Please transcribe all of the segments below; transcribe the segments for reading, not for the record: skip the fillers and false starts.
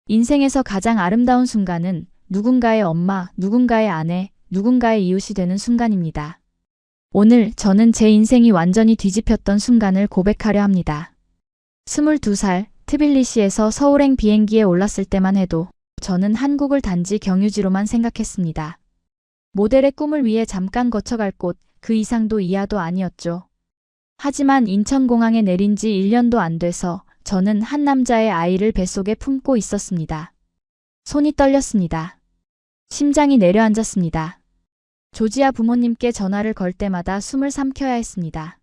인생에서 가장 아름다운 순간은 누군가의 엄마, 누군가의 아내, 누군가의 이웃이 되는 순간입니다. 오늘 저는 제 인생이 완전히 뒤집혔던 순간을 고백하려 합니다. 22살 트빌리시에서 서울행 비행기에 올랐을 때만 해도 저는 한국을 단지 경유지로만 생각했습니다. 모델의 꿈을 위해 잠깐 거쳐갈 곳, 그 이상도 이하도 아니었죠. 하지만 인천공항에 내린 지 1년도 안 돼서 저는 한 남자의 아이를 뱃속에 품고 있었습니다. 손이 떨렸습니다. 심장이 내려앉았습니다. 조지아 부모님께 전화를 걸 때마다 숨을 삼켜야 했습니다.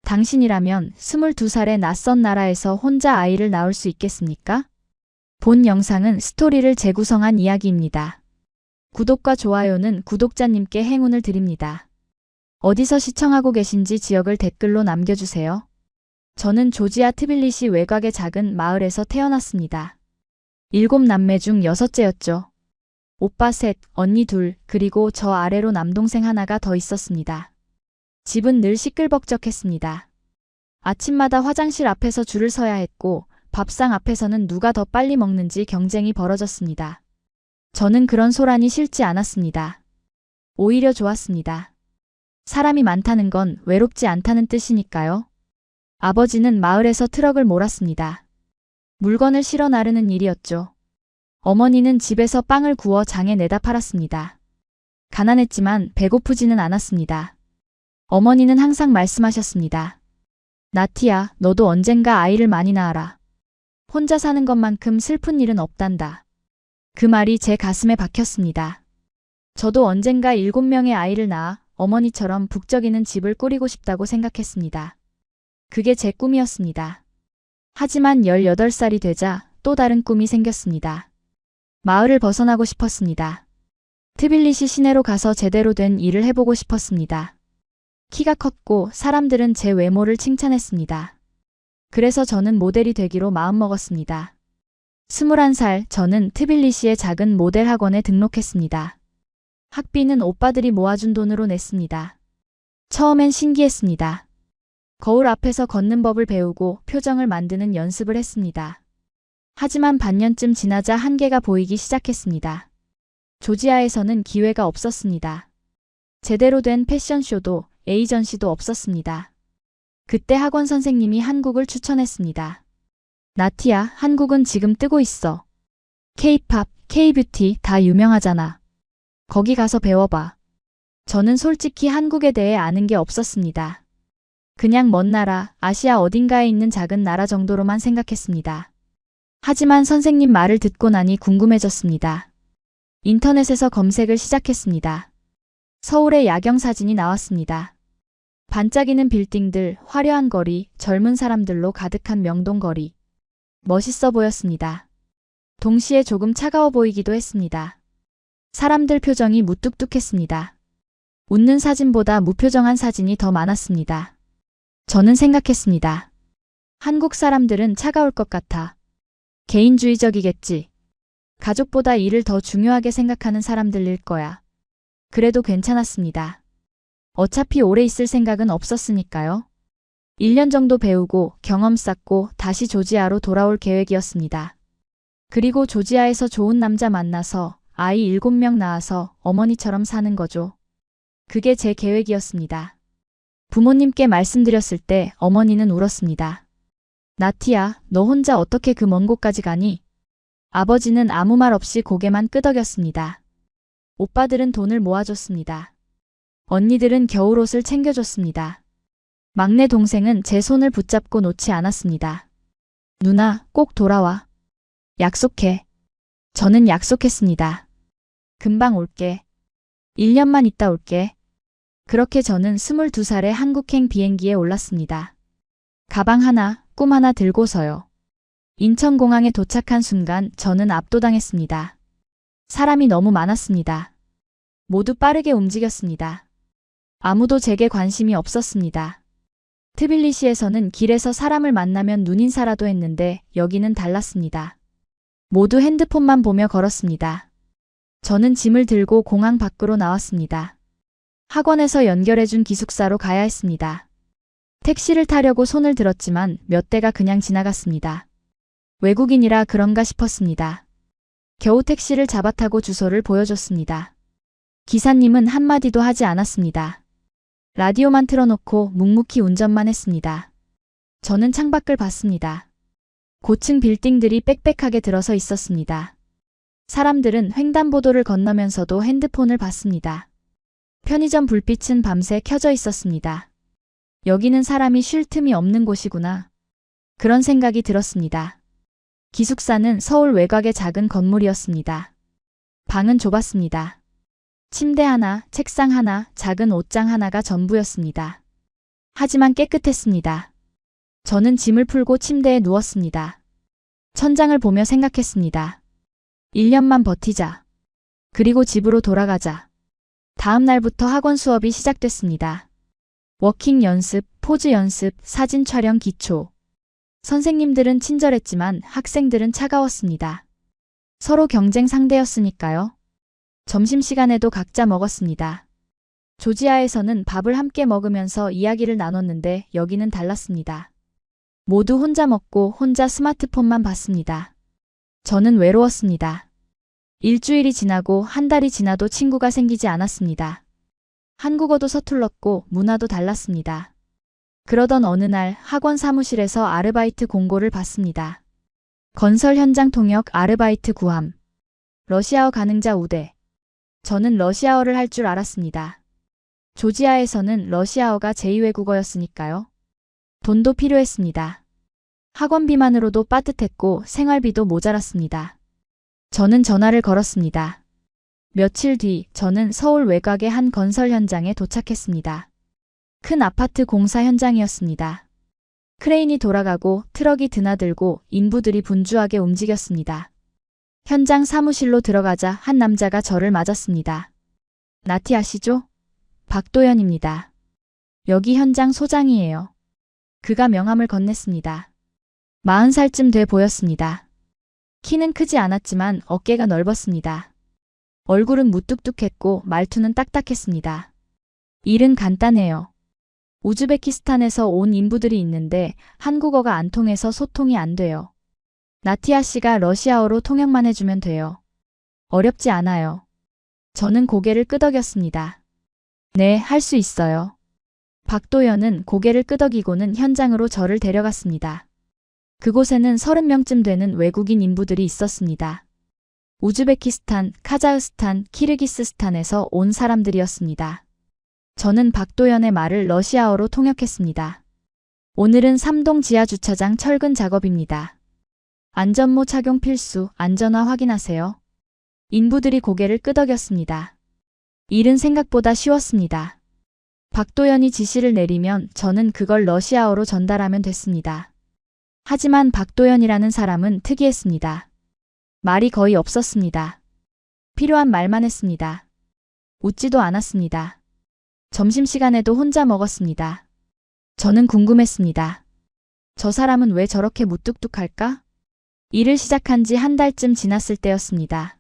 당신이라면 22살의 낯선 나라에서 혼자 아이를 낳을 수 있겠습니까? 본 영상은 스토리를 재구성한 이야기입니다. 구독과 좋아요는 구독자님께 행운을 드립니다. 어디서 시청하고 계신지 지역을 댓글로 남겨주세요. 저는 조지아 트빌리시 외곽의 작은 마을에서 태어났습니다. 7남매 중 6째였죠. 오빠 3, 언니 2, 그리고 저 아래로 남동생 하나가 더 있었습니다. 집은 늘 시끌벅적했습니다. 아침마다 화장실 앞에서 줄을 서야 했고 밥상 앞에서는 누가 더 빨리 먹는지 경쟁이 벌어졌습니다. 저는 그런 소란이 싫지 않았습니다. 오히려 좋았습니다. 사람이 많다는 건 외롭지 않다는 뜻이니까요. 아버지는 마을에서 트럭을 몰았습니다. 물건을 실어 나르는 일이었죠. 어머니는 집에서 빵을 구워 장에 내다 팔았습니다. 가난했지만 배고프지는 않았습니다. 어머니는 항상 말씀하셨습니다. 나티야, 너도 언젠가 아이를 많이 낳아라. 혼자 사는 것만큼 슬픈 일은 없단다. 그 말이 제 가슴에 박혔습니다. 저도 언젠가 7명의 아이를 낳아 어머니처럼 북적이는 집을 꾸리고 싶다고 생각했습니다. 그게 제 꿈이었습니다. 하지만 18살이 되자 또 다른 꿈이 생겼습니다. 마을을 벗어나고 싶었습니다. 트빌리시 시내로 가서 제대로 된 일을 해보고 싶었습니다. 키가 컸고 사람들은 제 외모를 칭찬했습니다. 그래서 저는 모델이 되기로 마음먹었습니다. 21살 저는 트빌리시의 작은 모델 학원에 등록했습니다. 학비는 오빠들이 모아준 돈으로 냈습니다. 처음엔 신기했습니다. 거울 앞에서 걷는 법을 배우고 표정을 만드는 연습을 했습니다. 하지만 반년쯤 지나자 한계가 보이기 시작했습니다. 조지아에서는 기회가 없었습니다. 제대로 된 패션쇼도 에이전시도 없었습니다. 그때 학원 선생님이 한국을 추천했습니다. 나티야, 한국은 지금 뜨고 있어. K-팝, K-뷰티 다 유명하잖아. 거기 가서 배워봐. 저는 솔직히 한국에 대해 아는 게 없었습니다. 그냥 먼 나라, 아시아 어딘가에 있는 작은 나라 정도로만 생각했습니다. 하지만 선생님 말을 듣고 나니 궁금해졌습니다. 인터넷에서 검색을 시작했습니다. 서울의 야경 사진이 나왔습니다. 반짝이는 빌딩들, 화려한 거리, 젊은 사람들로 가득한 명동거리. 멋있어 보였습니다. 동시에 조금 차가워 보이기도 했습니다. 사람들 표정이 무뚝뚝했습니다. 웃는 사진보다 무표정한 사진이 더 많았습니다. 저는 생각했습니다. 한국 사람들은 차가울 것 같아. 개인주의적이겠지. 가족보다 일을 더 중요하게 생각하는 사람들일 거야. 그래도 괜찮았습니다. 어차피 오래 있을 생각은 없었으니까요. 1년 정도 배우고 경험 쌓고 다시 조지아로 돌아올 계획이었습니다. 그리고 조지아에서 좋은 남자 만나서 아이 7명 낳아서 어머니처럼 사는 거죠. 그게 제 계획이었습니다. 부모님께 말씀드렸을 때 어머니는 울었습니다. 나티야, 너 혼자 어떻게 그 먼 곳까지 가니? 아버지는 아무 말 없이 고개만 끄덕였습니다. 오빠들은 돈을 모아줬습니다. 언니들은 겨울옷을 챙겨줬습니다. 막내 동생은 제 손을 붙잡고 놓지 않았습니다. 누나, 꼭 돌아와. 약속해. 저는 약속했습니다. 금방 올게. 1년만 있다 올게. 그렇게 저는 22살에 한국행 비행기에 올랐습니다. 가방 하나, 꿈 하나 들고서요. 인천공항에 도착한 순간 저는 압도당했습니다. 사람이 너무 많았습니다. 모두 빠르게 움직였습니다. 아무도 제게 관심이 없었습니다. 트빌리시에서는 길에서 사람을 만나면 눈인사라도 했는데 여기는 달랐습니다. 모두 핸드폰만 보며 걸었습니다. 저는 짐을 들고 공항 밖으로 나왔습니다. 학원에서 연결해준 기숙사로 가야 했습니다. 택시를 타려고 손을 들었지만 몇 대가 그냥 지나갔습니다. 외국인이라 그런가 싶었습니다. 겨우 택시를 잡아 타고 주소를 보여줬습니다. 기사님은 한마디도 하지 않았습니다. 라디오만 틀어놓고 묵묵히 운전만 했습니다. 저는 창밖을 봤습니다. 고층 빌딩들이 빽빽하게 들어서 있었습니다. 사람들은 횡단보도를 건너면서도 핸드폰을 봤습니다. 편의점 불빛은 밤새 켜져 있었습니다. 여기는 사람이 쉴 틈이 없는 곳이구나. 그런 생각이 들었습니다. 기숙사는 서울 외곽의 작은 건물이었습니다. 방은 좁았습니다. 침대 하나, 책상 하나, 작은 옷장 하나가 전부였습니다. 하지만 깨끗했습니다. 저는 짐을 풀고 침대에 누웠습니다. 천장을 보며 생각했습니다. 1년만 버티자. 그리고 집으로 돌아가자. 다음 날부터 학원 수업이 시작됐습니다. 워킹 연습, 포즈 연습, 사진 촬영 기초. 선생님들은 친절했지만 학생들은 차가웠습니다. 서로 경쟁 상대였으니까요. 점심시간에도 각자 먹었습니다. 조지아에서는 밥을 함께 먹으면서 이야기를 나눴는데 여기는 달랐습니다. 모두 혼자 먹고 혼자 스마트폰만 봤습니다. 저는 외로웠습니다. 일주일이 지나고 한 달이 지나도 친구가 생기지 않았습니다. 한국어도 서툴렀고 문화도 달랐습니다. 그러던 어느 날 학원 사무실에서 아르바이트 공고를 봤습니다. 건설 현장 통역 아르바이트 구함. 러시아어 가능자 우대. 저는 러시아어를 할 줄 알았습니다. 조지아에서는 러시아어가 제2외국어였으니까요. 돈도 필요했습니다. 학원비만으로도 빠듯했고 생활비도 모자랐습니다. 저는 전화를 걸었습니다. 며칠 뒤 저는 서울 외곽의 한 건설 현장에 도착했습니다. 큰 아파트 공사 현장이었습니다. 크레인이 돌아가고 트럭이 드나들고 인부들이 분주하게 움직였습니다. 현장 사무실로 들어가자 한 남자가 저를 맞았습니다. 나티 아시죠? 박도연입니다. 여기 현장 소장이에요. 그가 명함을 건넸습니다. 40살쯤 돼 보였습니다. 키는 크지 않았지만 어깨가 넓었습니다. 얼굴은 무뚝뚝했고 말투는 딱딱했습니다. 일은 간단해요. 우즈베키스탄에서 온 인부들이 있는데 한국어가 안 통해서 소통이 안 돼요. 나티아 씨가 러시아어로 통역만 해주면 돼요. 어렵지 않아요. 저는 고개를 끄덕였습니다. 네, 할 수 있어요. 박도연은 고개를 끄덕이고는 현장으로 저를 데려갔습니다. 그곳에는 30명쯤 되는 외국인 인부들이 있었습니다. 우즈베키스탄, 카자흐스탄, 키르기스스탄에서 온 사람들이었습니다. 저는 박도연의 말을 러시아어로 통역했습니다. 오늘은 3동 지하주차장 철근 작업입니다. 안전모 착용 필수, 안전화 확인하세요. 인부들이 고개를 끄덕였습니다. 일은 생각보다 쉬웠습니다. 박도연이 지시를 내리면 저는 그걸 러시아어로 전달하면 됐습니다. 하지만 박도연이라는 사람은 특이했습니다. 말이 거의 없었습니다. 필요한 말만 했습니다. 웃지도 않았습니다. 점심시간에도 혼자 먹었습니다. 저는 궁금했습니다. 저 사람은 왜 저렇게 무뚝뚝할까? 일을 시작한 지 한 달쯤 지났을 때였습니다.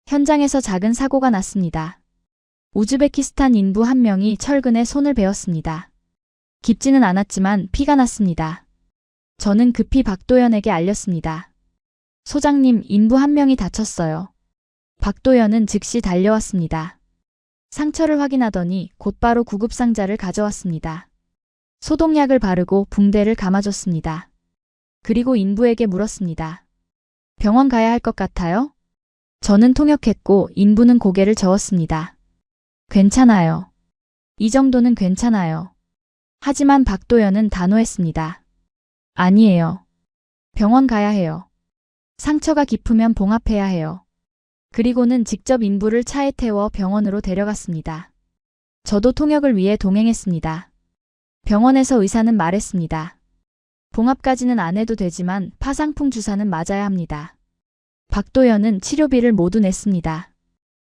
현장에서 작은 사고가 났습니다. 우즈베키스탄 인부 한 명이 철근에 손을 베었습니다. 깊지는 않았지만 피가 났습니다. 저는 급히 박도연에게 알렸습니다. 소장님, 인부 한 명이 다쳤어요. 박도연은 즉시 달려왔습니다. 상처를 확인하더니 곧바로 구급상자를 가져왔습니다. 소독약을 바르고 붕대를 감아줬습니다. 그리고 인부에게 물었습니다. 병원 가야 할 것 같아요? 저는 통역했고 인부는 고개를 저었습니다. 괜찮아요. 이 정도는 괜찮아요. 하지만 박도연은 단호했습니다. 아니에요. 병원 가야 해요. 상처가 깊으면 봉합해야 해요. 그리고는 직접 인부를 차에 태워 병원으로 데려갔습니다. 저도 통역을 위해 동행했습니다. 병원에서 의사는 말했습니다. 봉합까지는 안 해도 되지만 파상풍 주사는 맞아야 합니다. 박도연은 치료비를 모두 냈습니다.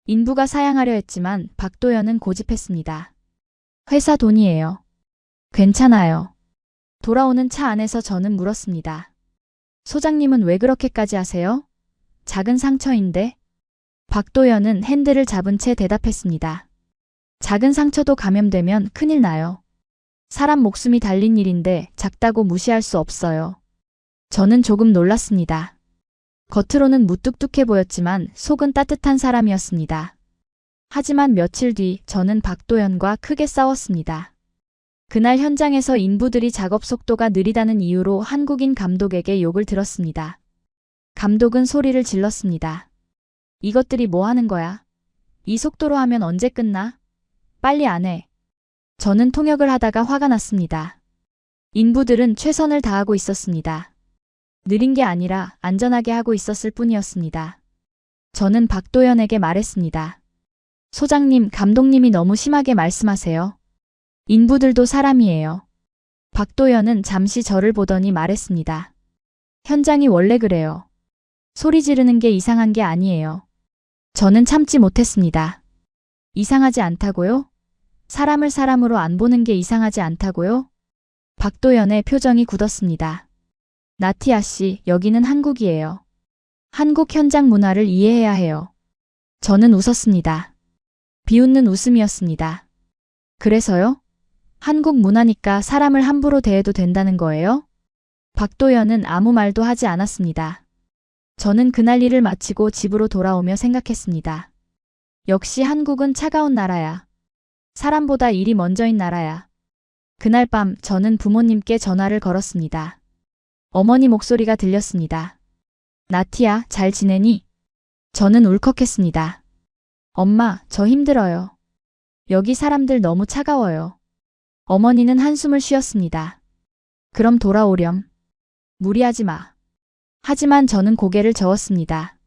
인부가 사양하려 했지만 박도연은 고집했습니다. 회사 돈이에요. 괜찮아요. 돌아오는 차 안에서 저는 물었습니다. 소장님은 왜 그렇게까지 하세요? 작은 상처인데? 박도연은 핸들을 잡은 채 대답했습니다. 작은 상처도 감염되면 큰일 나요. 사람 목숨이 달린 일인데 작다고 무시할 수 없어요. 저는 조금 놀랐습니다. 겉으로는 무뚝뚝해 보였지만 속은 따뜻한 사람이었습니다. 하지만 며칠 뒤 저는 박도연과 크게 싸웠습니다. 그날 현장에서 인부들이 작업 속도가 느리다는 이유로 한국인 감독에게 욕을 들었습니다. 감독은 소리를 질렀습니다. 이것들이 뭐 하는 거야? 이 속도로 하면 언제 끝나? 빨리 안 해. 저는 통역을 하다가 화가 났습니다. 인부들은 최선을 다하고 있었습니다. 느린 게 아니라 안전하게 하고 있었을 뿐이었습니다. 저는 박도연에게 말했습니다. 소장님, 감독님이 너무 심하게 말씀하세요. 인부들도 사람이에요. 박도연은 잠시 저를 보더니 말했습니다. 현장이 원래 그래요. 소리 지르는 게 이상한 게 아니에요. 저는 참지 못했습니다. 이상하지 않다고요? 사람을 사람으로 안 보는 게 이상하지 않다고요? 박도연의 표정이 굳었습니다. 나티아 씨, 여기는 한국이에요. 한국 현장 문화를 이해해야 해요. 저는 웃었습니다. 비웃는 웃음이었습니다. 그래서요? 한국 문화니까 사람을 함부로 대해도 된다는 거예요? 박도연은 아무 말도 하지 않았습니다. 저는 그날 일을 마치고 집으로 돌아오며 생각했습니다. 역시 한국은 차가운 나라야. 사람보다 일이 먼저인 나라야. 그날 밤 저는 부모님께 전화를 걸었습니다. 어머니 목소리가 들렸습니다. 나티야, 잘 지내니? 저는 울컥했습니다. 엄마, 저 힘들어요. 여기 사람들 너무 차가워요. 어머니는 한숨을 쉬었습니다. 그럼 돌아오렴. 무리하지 마. 하지만 저는 고개를 저었습니다.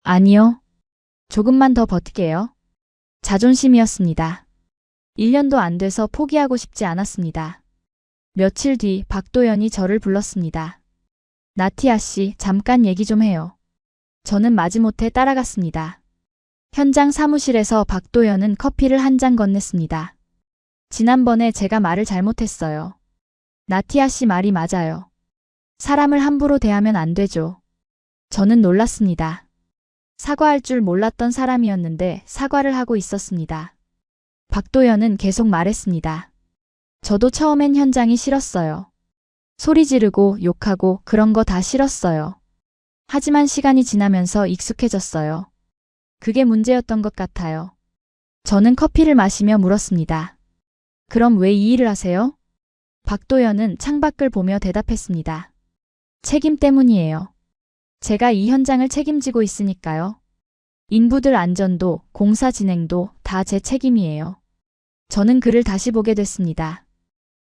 아니요. 조금만 더 버티게요. 자존심이었습니다. 1년도 안 돼서 포기하고 싶지 않았습니다. 며칠 뒤 박도연이 저를 불렀습니다. 나티아 씨, 잠깐 얘기 좀 해요. 저는 마지못해 따라갔습니다. 현장 사무실에서 박도연은 커피를 한 잔 건넸습니다. 지난번에 제가 말을 잘못했어요. 나티아 씨 말이 맞아요. 사람을 함부로 대하면 안 되죠. 저는 놀랐습니다. 사과할 줄 몰랐던 사람이었는데 사과를 하고 있었습니다. 박도연은 계속 말했습니다. 저도 처음엔 현장이 싫었어요. 소리 지르고 욕하고 그런 거 다 싫었어요. 하지만 시간이 지나면서 익숙해졌어요. 그게 문제였던 것 같아요. 저는 커피를 마시며 물었습니다. 그럼 왜 이 일을 하세요? 박도연은 창밖을 보며 대답했습니다. 책임 때문이에요. 제가 이 현장을 책임지고 있으니까요. 인부들 안전도, 공사 진행도 다 제 책임이에요. 저는 그를 다시 보게 됐습니다.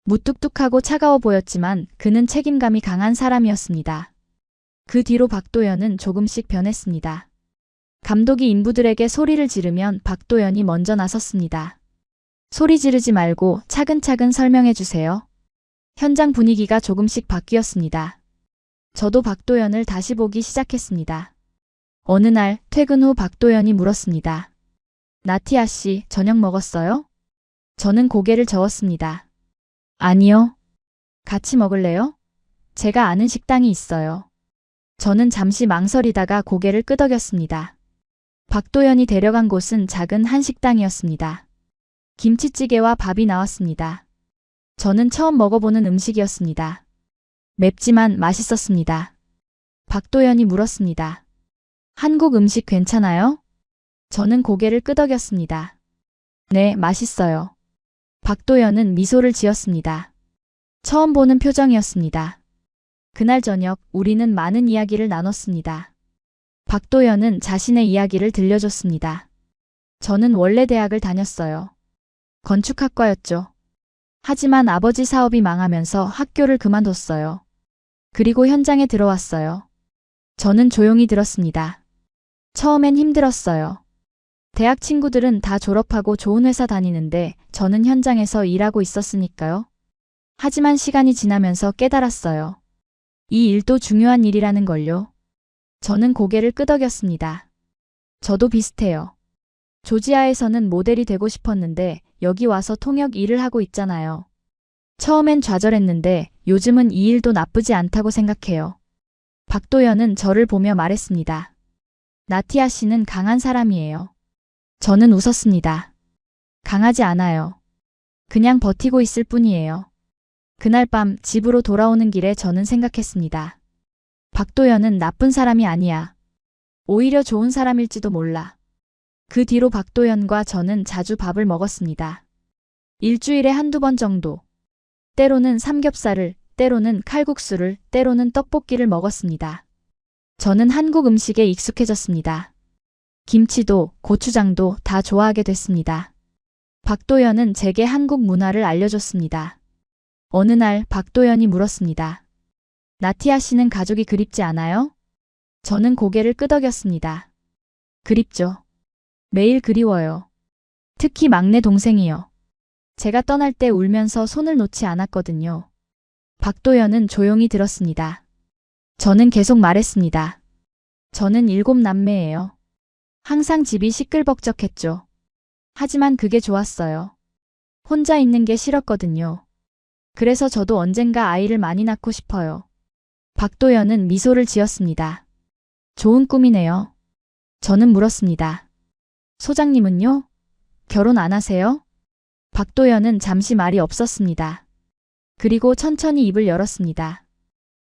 무뚝뚝하고 차가워 보였지만 그는 책임감이 강한 사람이었습니다. 그 뒤로 박도연은 조금씩 변했습니다. 감독이 인부들에게 소리를 지르면 박도연이 먼저 나섰습니다. 소리 지르지 말고 차근차근 설명해 주세요. 현장 분위기가 조금씩 바뀌었습니다. 저도 박도연을 다시 보기 시작했습니다. 어느 날 퇴근 후 박도연이 물었습니다. 나티아 씨, 저녁 먹었어요? 저는 고개를 저었습니다. 아니요. 같이 먹을래요? 제가 아는 식당이 있어요. 저는 잠시 망설이다가 고개를 끄덕였습니다. 박도연이 데려간 곳은 작은 한식당이었습니다. 김치찌개와 밥이 나왔습니다. 저는 처음 먹어보는 음식이었습니다. 맵지만 맛있었습니다. 박도연이 물었습니다. 한국 음식 괜찮아요? 저는 고개를 끄덕였습니다. 네, 맛있어요. 박도연은 미소를 지었습니다. 처음 보는 표정이었습니다. 그날 저녁 우리는 많은 이야기를 나눴습니다. 박도연은 자신의 이야기를 들려줬습니다. 저는 원래 대학을 다녔어요. 건축학과였죠. 하지만 아버지 사업이 망하면서 학교를 그만뒀어요. 그리고 현장에 들어왔어요. 저는 조용히 들었습니다. 처음엔 힘들었어요. 대학 친구들은 다 졸업하고 좋은 회사 다니는데 저는 현장에서 일하고 있었으니까요. 하지만 시간이 지나면서 깨달았어요. 이 일도 중요한 일이라는 걸요. 저는 고개를 끄덕였습니다. 저도 비슷해요. 조지아에서는 모델이 되고 싶었는데 여기 와서 통역 일을 하고 있잖아요. 처음엔 좌절했는데 요즘은 이 일도 나쁘지 않다고 생각해요. 박도연은 저를 보며 말했습니다. 나티아 씨는 강한 사람이에요. 저는 웃었습니다. 강하지 않아요. 그냥 버티고 있을 뿐이에요. 그날 밤 집으로 돌아오는 길에 저는 생각했습니다. 박도연은 나쁜 사람이 아니야. 오히려 좋은 사람일지도 몰라. 그 뒤로 박도연과 저는 자주 밥을 먹었습니다. 일주일에 한두 번 정도. 때로는 삼겹살을, 때로는 칼국수를, 때로는 떡볶이를 먹었습니다. 저는 한국 음식에 익숙해졌습니다. 김치도, 고추장도 다 좋아하게 됐습니다. 박도연은 제게 한국 문화를 알려줬습니다. 어느 날 박도연이 물었습니다. 나티아 씨는 가족이 그립지 않아요? 저는 고개를 끄덕였습니다. 그립죠. 매일 그리워요. 특히 막내 동생이요. 제가 떠날 때 울면서 손을 놓지 않았거든요. 박도연은 조용히 들었습니다. 저는 계속 말했습니다. 저는 7남매예요. 항상 집이 시끌벅적했죠. 하지만 그게 좋았어요. 혼자 있는 게 싫었거든요. 그래서 저도 언젠가 아이를 많이 낳고 싶어요. 박도연은 미소를 지었습니다. 좋은 꿈이네요. 저는 물었습니다. 소장님은요? 결혼 안 하세요? 박도연은 잠시 말이 없었습니다. 그리고 천천히 입을 열었습니다.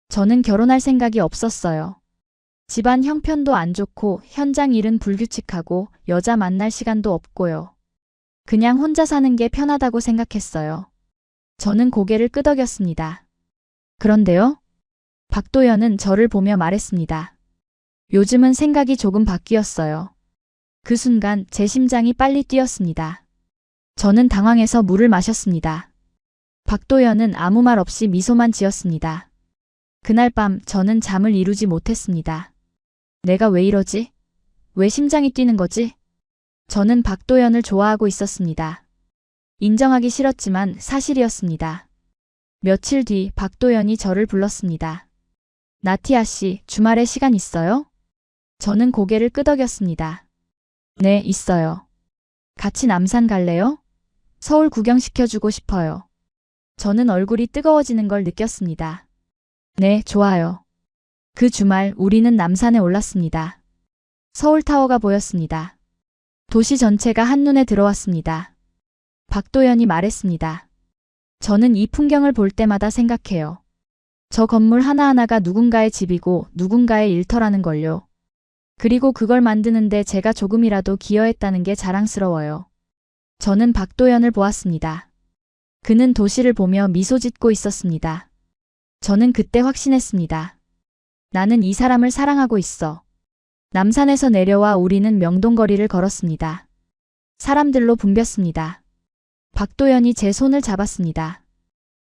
저는 결혼할 생각이 없었어요. 집안 형편도 안 좋고 현장 일은 불규칙하고 여자 만날 시간도 없고요. 그냥 혼자 사는 게 편하다고 생각했어요. 저는 고개를 끄덕였습니다. 그런데요? 박도연은 저를 보며 말했습니다. 요즘은 생각이 조금 바뀌었어요. 그 순간 제 심장이 빨리 뛰었습니다. 저는 당황해서 물을 마셨습니다. 박도연은 아무 말 없이 미소만 지었습니다. 그날 밤 저는 잠을 이루지 못했습니다. 내가 왜 이러지? 왜 심장이 뛰는 거지? 저는 박도연을 좋아하고 있었습니다. 인정하기 싫었지만 사실이었습니다. 며칠 뒤 박도연이 저를 불렀습니다. 나티아 씨, 주말에 시간 있어요? 저는 고개를 끄덕였습니다. 네, 있어요. 같이 남산 갈래요? 서울 구경시켜주고 싶어요. 저는 얼굴이 뜨거워지는 걸 느꼈습니다. 네, 좋아요. 그 주말 우리는 남산에 올랐습니다. 서울타워가 보였습니다. 도시 전체가 한눈에 들어왔습니다. 박도연이 말했습니다. 저는 이 풍경을 볼 때마다 생각해요. 저 건물 하나하나가 누군가의 집이고 누군가의 일터라는 걸요. 그리고 그걸 만드는데 제가 조금이라도 기여했다는 게 자랑스러워요. 저는 박도연을 보았습니다. 그는 도시를 보며 미소 짓고 있었습니다. 저는 그때 확신했습니다. 나는 이 사람을 사랑하고 있어. 남산에서 내려와 우리는 명동거리를 걸었습니다. 사람들로 붐볐습니다. 박도연이 제 손을 잡았습니다.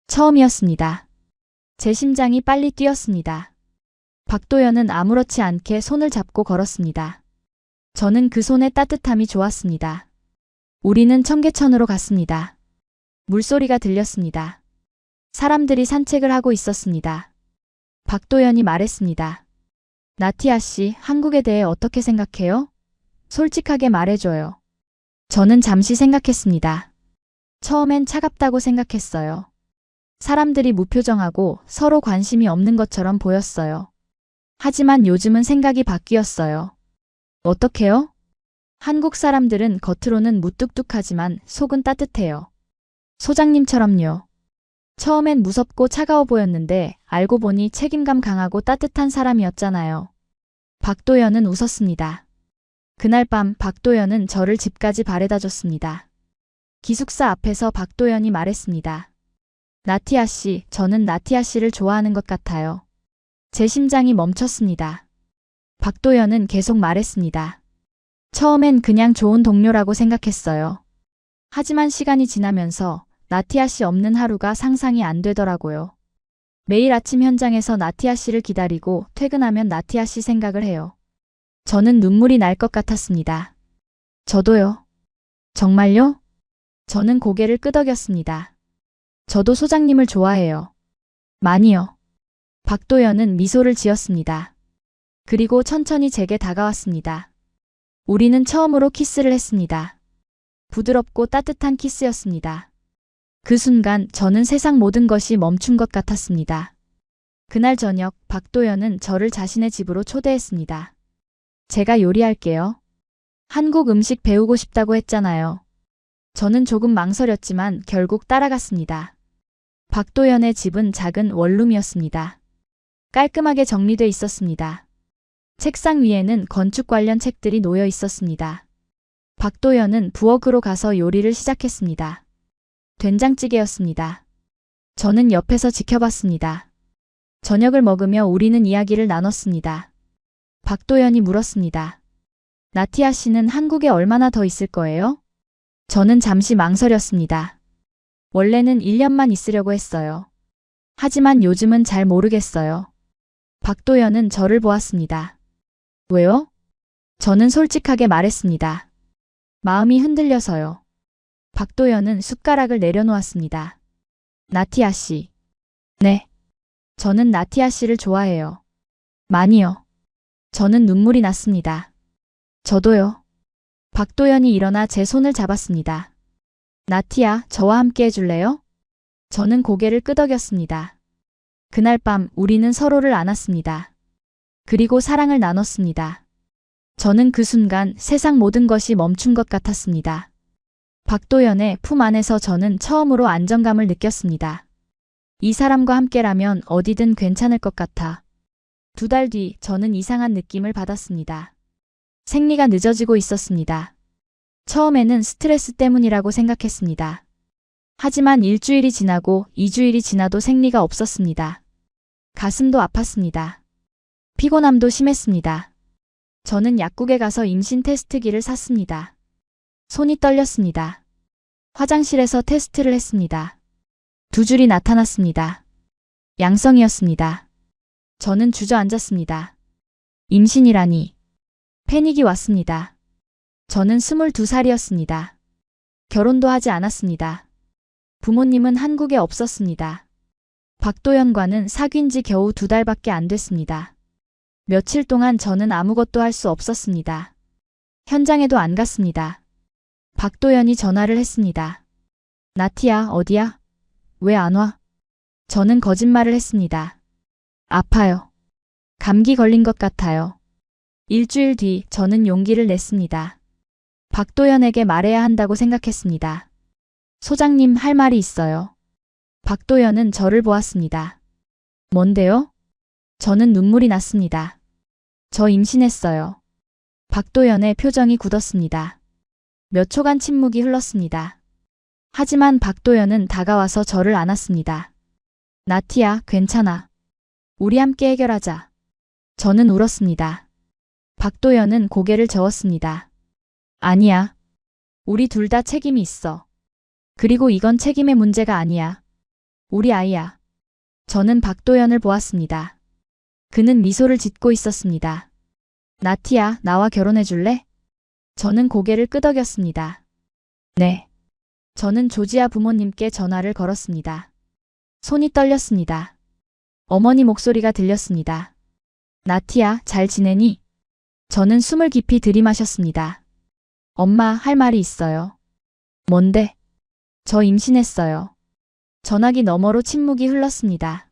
처음이었습니다. 제 심장이 빨리 뛰었습니다. 박도연은 아무렇지 않게 손을 잡고 걸었습니다. 저는 그 손의 따뜻함이 좋았습니다. 우리는 청계천으로 갔습니다. 물소리가 들렸습니다. 사람들이 산책을 하고 있었습니다. 박도연이 말했습니다. 나티아 씨, 한국에 대해 어떻게 생각해요? 솔직하게 말해줘요. 저는 잠시 생각했습니다. 처음엔 차갑다고 생각했어요. 사람들이 무표정하고 서로 관심이 없는 것처럼 보였어요. 하지만 요즘은 생각이 바뀌었어요. 어떻게요? 한국 사람들은 겉으로는 무뚝뚝하지만 속은 따뜻해요. 소장님처럼요. 처음엔 무섭고 차가워 보였는데 알고 보니 책임감 강하고 따뜻한 사람이었잖아요. 박도연은 웃었습니다. 그날 밤 박도연은 저를 집까지 바래다 줬습니다. 기숙사 앞에서 박도연이 말했습니다. 나티아 씨, 저는 나티아 씨를 좋아하는 것 같아요. 제 심장이 멈췄습니다. 박도연은 계속 말했습니다. 처음엔 그냥 좋은 동료라고 생각했어요. 하지만 시간이 지나면서 나티아 씨 없는 하루가 상상이 안 되더라고요. 매일 아침 현장에서 나티아 씨를 기다리고 퇴근하면 나티아 씨 생각을 해요. 저는 눈물이 날 것 같았습니다. 저도요. 정말요? 저는 고개를 끄덕였습니다. 저도 소장님을 좋아해요. 많이요. 박도연은 미소를 지었습니다. 그리고 천천히 제게 다가왔습니다. 우리는 처음으로 키스를 했습니다. 부드럽고 따뜻한 키스였습니다. 그 순간 저는 세상 모든 것이 멈춘 것 같았습니다. 그날 저녁 박도연은 저를 자신의 집으로 초대했습니다. 제가 요리할게요. 한국 음식 배우고 싶다고 했잖아요. 저는 조금 망설였지만 결국 따라갔습니다. 박도연의 집은 작은 원룸이었습니다. 깔끔하게 정리돼 있었습니다. 책상 위에는 건축 관련 책들이 놓여 있었습니다. 박도연은 부엌으로 가서 요리를 시작했습니다. 된장찌개였습니다. 저는 옆에서 지켜봤습니다. 저녁을 먹으며 우리는 이야기를 나눴습니다. 박도연이 물었습니다. 나티아 씨는 한국에 얼마나 더 있을 거예요? 저는 잠시 망설였습니다. 원래는 1년만 있으려고 했어요. 하지만 요즘은 잘 모르겠어요. 박도연은 저를 보았습니다. 왜요? 저는 솔직하게 말했습니다. 마음이 흔들려서요. 박도연은 숟가락을 내려놓았습니다. 나티아 씨. 네. 저는 나티아 씨를 좋아해요. 많이요. 저는 눈물이 났습니다. 저도요. 박도연이 일어나 제 손을 잡았습니다. 나티아, 저와 함께 해줄래요? 저는 고개를 끄덕였습니다. 그날 밤 우리는 서로를 안았습니다. 그리고 사랑을 나눴습니다. 저는 그 순간 세상 모든 것이 멈춘 것 같았습니다. 박도연의 품 안에서 저는 처음으로 안정감을 느꼈습니다. 이 사람과 함께라면 어디든 괜찮을 것 같아. 2달 뒤 저는 이상한 느낌을 받았습니다. 생리가 늦어지고 있었습니다. 처음에는 스트레스 때문이라고 생각했습니다. 하지만 일주일이 지나고 2주일이 지나도 생리가 없었습니다. 가슴도 아팠습니다. 피곤함도 심했습니다. 저는 약국에 가서 임신 테스트기를 샀습니다. 손이 떨렸습니다. 화장실에서 테스트를 했습니다. 2줄이 나타났습니다. 양성이었습니다. 저는 주저앉았습니다. 임신이라니. 패닉이 왔습니다. 저는 22살이었습니다. 결혼도 하지 않았습니다. 부모님은 한국에 없었습니다. 박도연과는 사귄 지 겨우 2달밖에 안 됐습니다. 며칠 동안 저는 아무것도 할 수 없었습니다. 현장에도 안 갔습니다. 박도연이 전화를 했습니다. 나티야, 어디야? 왜 안 와? 저는 거짓말을 했습니다. 아파요. 감기 걸린 것 같아요. 일주일 뒤 저는 용기를 냈습니다. 박도연에게 말해야 한다고 생각했습니다. 소장님, 할 말이 있어요. 박도연은 저를 보았습니다. 뭔데요? 저는 눈물이 났습니다. 저 임신했어요. 박도연의 표정이 굳었습니다. 몇 초간 침묵이 흘렀습니다. 하지만 박도연은 다가와서 저를 안았습니다. 나티야, 괜찮아. 우리 함께 해결하자. 저는 울었습니다. 박도연은 고개를 저었습니다. 아니야. 우리 둘 다 책임이 있어. 그리고 이건 책임의 문제가 아니야. 우리 아이야. 저는 박도연을 보았습니다. 그는 미소를 짓고 있었습니다. 나티야, 나와 결혼해 줄래? 저는 고개를 끄덕였습니다. 네. 저는 조지아 부모님께 전화를 걸었습니다. 손이 떨렸습니다. 어머니 목소리가 들렸습니다. 나티야, 잘 지내니? 저는 숨을 깊이 들이마셨습니다. 엄마, 할 말이 있어요. 뭔데? 저 임신했어요. 전화기 너머로 침묵이 흘렀습니다.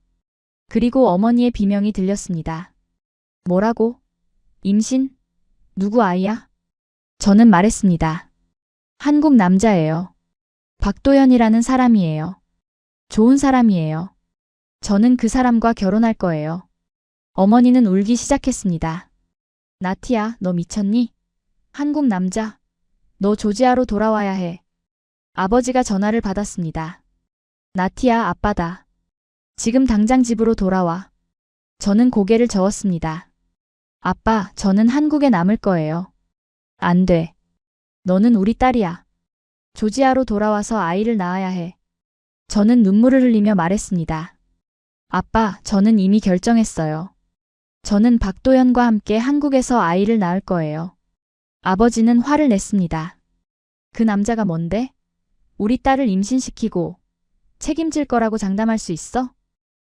그리고 어머니의 비명이 들렸습니다. 뭐라고? 임신? 누구 아이야? 저는 말했습니다. 한국 남자예요. 박도연이라는 사람이에요. 좋은 사람이에요. 저는 그 사람과 결혼할 거예요. 어머니는 울기 시작했습니다. 나티야, 너 미쳤니? 한국 남자. 너 조지아로 돌아와야 해. 아버지가 전화를 받았습니다. 나티야, 아빠다. 지금 당장 집으로 돌아와. 저는 고개를 저었습니다. 아빠, 저는 한국에 남을 거예요. 안 돼. 너는 우리 딸이야. 조지아로 돌아와서 아이를 낳아야 해. 저는 눈물을 흘리며 말했습니다. 아빠, 저는 이미 결정했어요. 저는 박도연과 함께 한국에서 아이를 낳을 거예요. 아버지는 화를 냈습니다. 그 남자가 뭔데? 우리 딸을 임신시키고 책임질 거라고 장담할 수 있어?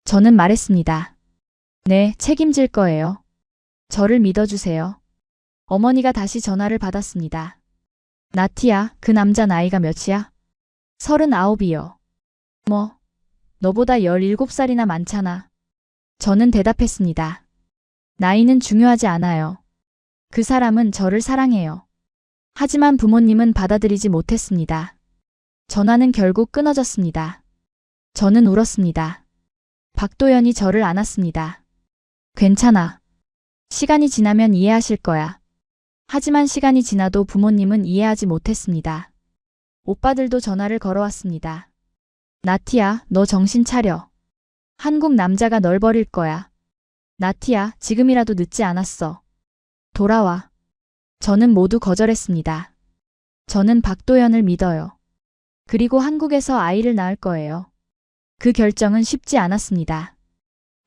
저는 말했습니다. 네, 책임질 거예요. 저를 믿어주세요. 어머니가 다시 전화를 받았습니다. 나티야, 그 남자 나이가 몇이야? 39이요. 뭐, 너보다 17살이나 많잖아. 저는 대답했습니다. 나이는 중요하지 않아요. 그 사람은 저를 사랑해요. 하지만 부모님은 받아들이지 못했습니다. 전화는 결국 끊어졌습니다. 저는 울었습니다. 박도연이 저를 안았습니다. 괜찮아. 시간이 지나면 이해하실 거야. 하지만 시간이 지나도 부모님은 이해하지 못했습니다. 오빠들도 전화를 걸어왔습니다. 나티야, 너 정신 차려. 한국 남자가 널 버릴 거야. 나티야, 지금이라도 늦지 않았어. 돌아와. 저는 모두 거절했습니다. 저는 박도연을 믿어요. 그리고 한국에서 아이를 낳을 거예요. 그 결정은 쉽지 않았습니다.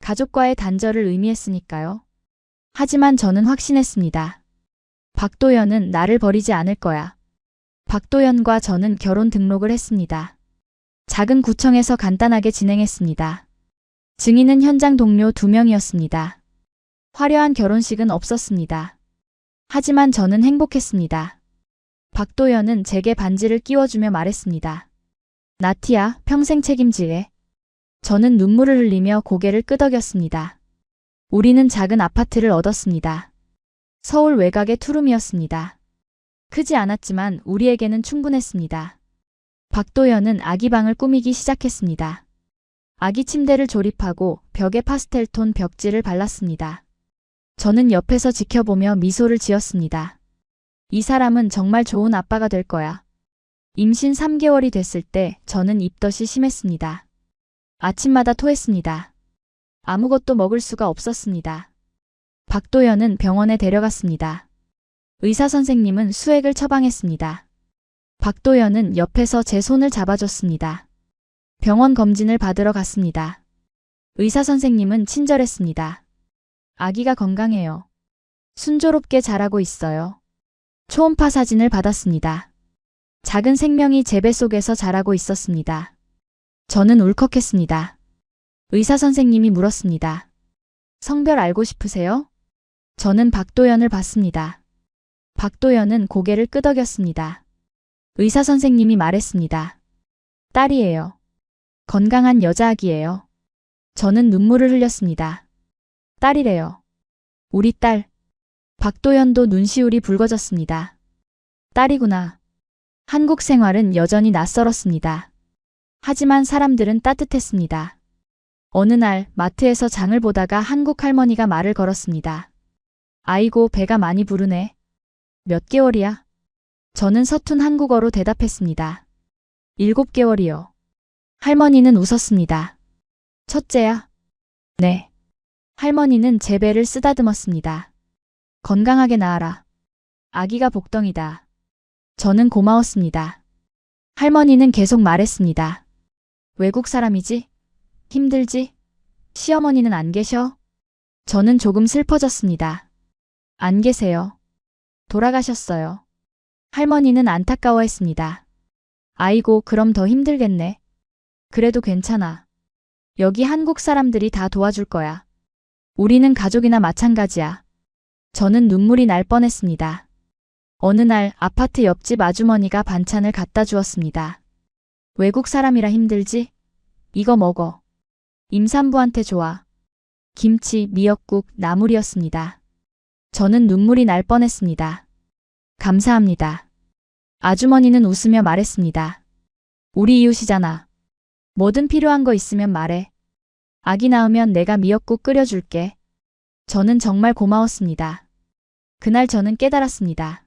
가족과의 단절을 의미했으니까요. 하지만 저는 확신했습니다. 박도연은 나를 버리지 않을 거야. 박도연과 저는 결혼 등록을 했습니다. 작은 구청에서 간단하게 진행했습니다. 증인은 현장 동료 2명이었습니다. 화려한 결혼식은 없었습니다. 하지만 저는 행복했습니다. 박도연은 제게 반지를 끼워주며 말했습니다. 나티야, 평생 책임질래. 저는 눈물을 흘리며 고개를 끄덕였습니다. 우리는 작은 아파트를 얻었습니다. 서울 외곽의 투룸이었습니다. 크지 않았지만 우리에게는 충분했습니다. 박도연은 아기 방을 꾸미기 시작했습니다. 아기 침대를 조립하고 벽에 파스텔톤 벽지를 발랐습니다. 저는 옆에서 지켜보며 미소를 지었습니다. 이 사람은 정말 좋은 아빠가 될 거야. 임신 3개월이 됐을 때 저는 입덧이 심했습니다. 아침마다 토했습니다. 아무것도 먹을 수가 없었습니다. 박도연은 병원에 데려갔습니다. 의사 선생님은 수액을 처방했습니다. 박도연은 옆에서 제 손을 잡아줬습니다. 병원 검진을 받으러 갔습니다. 의사 선생님은 친절했습니다. 아기가 건강해요. 순조롭게 자라고 있어요. 초음파 사진을 받았습니다. 작은 생명이 제 뱃속에서 자라고 있었습니다. 저는 울컥했습니다. 의사 선생님이 물었습니다. 성별 알고 싶으세요? 저는 박도연을 봤습니다. 박도연은 고개를 끄덕였습니다. 의사 선생님이 말했습니다. 딸이에요. 건강한 여자아기예요. 저는 눈물을 흘렸습니다. 딸이래요. 우리 딸. 박도연도 눈시울이 붉어졌습니다. 딸이구나. 한국 생활은 여전히 낯설었습니다. 하지만 사람들은 따뜻했습니다. 어느 날 마트에서 장을 보다가 한국 할머니가 말을 걸었습니다. 아이고, 배가 많이 부르네. 몇 개월이야? 저는 서툰 한국어로 대답했습니다. 7개월이요. 할머니는 웃었습니다. 첫째야? 네. 할머니는 제 배를 쓰다듬었습니다. 건강하게 낳아라. 아기가 복덩이다. 저는 고마웠습니다. 할머니는 계속 말했습니다. 외국 사람이지? 힘들지? 시어머니는 안 계셔? 저는 조금 슬퍼졌습니다. 안 계세요. 돌아가셨어요. 할머니는 안타까워했습니다. 아이고, 그럼 더 힘들겠네. 그래도 괜찮아. 여기 한국 사람들이 다 도와줄 거야. 우리는 가족이나 마찬가지야. 저는 눈물이 날 뻔했습니다. 어느 날 아파트 옆집 아주머니가 반찬을 갖다 주었습니다. 외국 사람이라 힘들지? 이거 먹어. 임산부한테 좋아. 김치, 미역국, 나물이었습니다. 저는 눈물이 날 뻔했습니다. 감사합니다. 아주머니는 웃으며 말했습니다. 우리 이웃이잖아. 뭐든 필요한 거 있으면 말해. 아기 낳으면 내가 미역국 끓여줄게. 저는 정말 고마웠습니다. 그날 저는 깨달았습니다.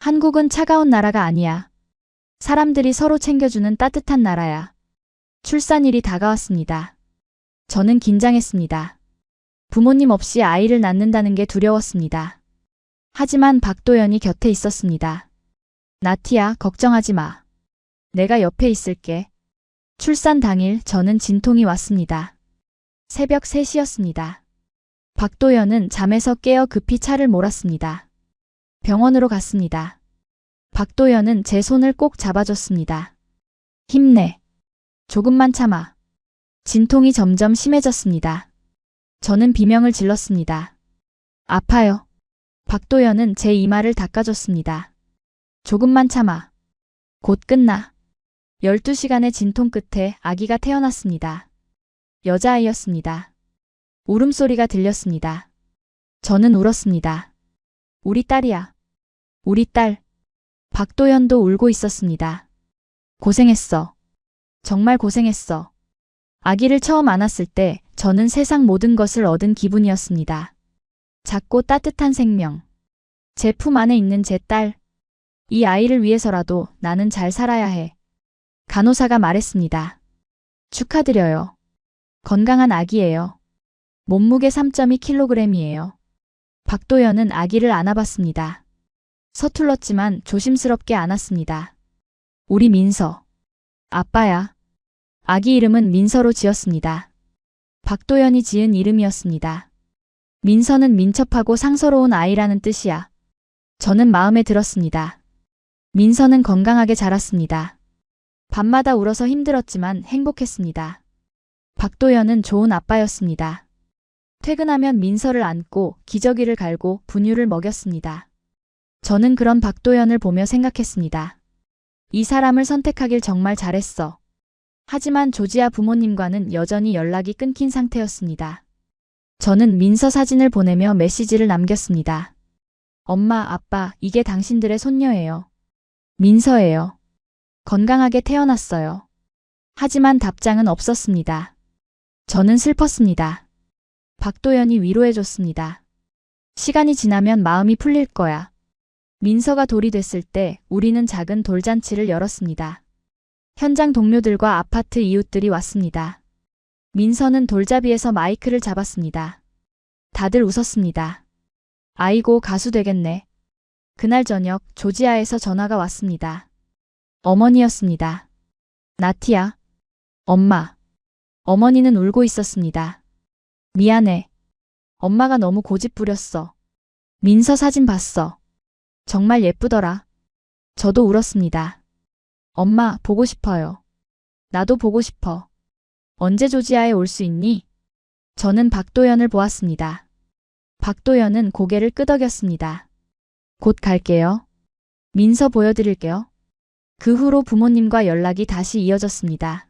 한국은 차가운 나라가 아니야. 사람들이 서로 챙겨주는 따뜻한 나라야. 출산일이 다가왔습니다. 저는 긴장했습니다. 부모님 없이 아이를 낳는다는 게 두려웠습니다. 하지만 박도연이 곁에 있었습니다. 나티야, 걱정하지 마. 내가 옆에 있을게. 출산 당일 저는 진통이 왔습니다. 새벽 3시였습니다. 박도연은 잠에서 깨어 급히 차를 몰았습니다. 병원으로 갔습니다. 박도연은 제 손을 꼭 잡아줬습니다. 힘내. 조금만 참아. 진통이 점점 심해졌습니다. 저는 비명을 질렀습니다. 아파요. 박도연은 제 이마를 닦아줬습니다. 조금만 참아. 곧 끝나. 12시간의 진통 끝에 아기가 태어났습니다. 여자아이였습니다. 울음소리가 들렸습니다. 저는 울었습니다. 우리 딸이야. 우리 딸. 박도연도 울고 있었습니다. 고생했어. 정말 고생했어. 아기를 처음 안았을 때 저는 세상 모든 것을 얻은 기분이었습니다. 작고 따뜻한 생명. 제 품 안에 있는 제 딸. 이 아이를 위해서라도 나는 잘 살아야 해. 간호사가 말했습니다. 축하드려요. 건강한 아기예요. 몸무게 3.2kg이에요. 박도연은 아기를 안아봤습니다. 서툴렀지만 조심스럽게 안았습니다. 우리 민서. 아빠야. 아기 이름은 민서로 지었습니다. 박도연이 지은 이름이었습니다. 민서는 민첩하고 상서로운 아이라는 뜻이야. 저는 마음에 들었습니다. 민서는 건강하게 자랐습니다. 밤마다 울어서 힘들었지만 행복했습니다. 박도연은 좋은 아빠였습니다. 퇴근하면 민서를 안고 기저귀를 갈고 분유를 먹였습니다. 저는 그런 박도연을 보며 생각했습니다. 이 사람을 선택하길 정말 잘했어. 하지만 조지아 부모님과는 여전히 연락이 끊긴 상태였습니다. 저는 민서 사진을 보내며 메시지를 남겼습니다. 엄마, 아빠, 이게 당신들의 손녀예요. 민서예요. 건강하게 태어났어요. 하지만 답장은 없었습니다. 저는 슬펐습니다. 박도연이 위로해줬습니다. 시간이 지나면 마음이 풀릴 거야. 민서가 돌이 됐을 때 우리는 작은 돌잔치를 열었습니다. 현장 동료들과 아파트 이웃들이 왔습니다. 민서는 돌잡이에서 마이크를 잡았습니다. 다들 웃었습니다. 아이고, 가수 되겠네. 그날 저녁 조지아에서 전화가 왔습니다. 어머니였습니다. 나티야. 엄마. 어머니는 울고 있었습니다. 미안해. 엄마가 너무 고집부렸어. 민서 사진 봤어. 정말 예쁘더라. 저도 울었습니다. 엄마, 보고 싶어요. 나도 보고 싶어. 언제 조지아에 올 수 있니? 저는 박도연을 보았습니다. 박도연은 고개를 끄덕였습니다. 곧 갈게요. 민서 보여드릴게요. 그 후로 부모님과 연락이 다시 이어졌습니다.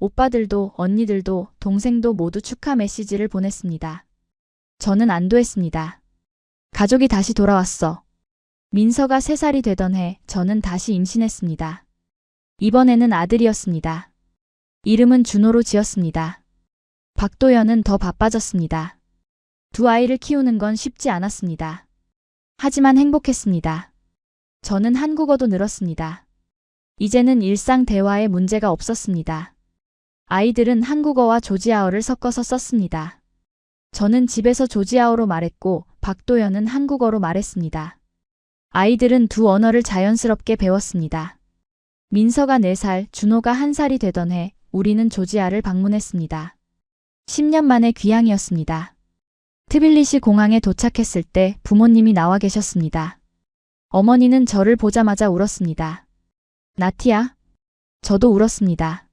오빠들도 언니들도 동생도 모두 축하 메시지를 보냈습니다. 저는 안도했습니다. 가족이 다시 돌아왔어. 민서가 3살이 되던 해 저는 다시 임신했습니다. 이번에는 아들이었습니다. 이름은 준호로 지었습니다. 박도연은 더 바빠졌습니다. 두 아이를 키우는 건 쉽지 않았습니다. 하지만 행복했습니다. 저는 한국어도 늘었습니다. 이제는 일상 대화에 문제가 없었습니다. 아이들은 한국어와 조지아어를 섞어서 썼습니다. 저는 집에서 조지아어로 말했고 박도연은 한국어로 말했습니다. 아이들은 두 언어를 자연스럽게 배웠습니다. 민서가 4살, 준호가 1살이 되던 해 우리는 조지아를 방문했습니다. 10년 만에 귀향이었습니다. 트빌리시 공항에 도착했을 때 부모님이 나와 계셨습니다. 어머니는 저를 보자마자 울었습니다. 나티야. 저도 울었습니다.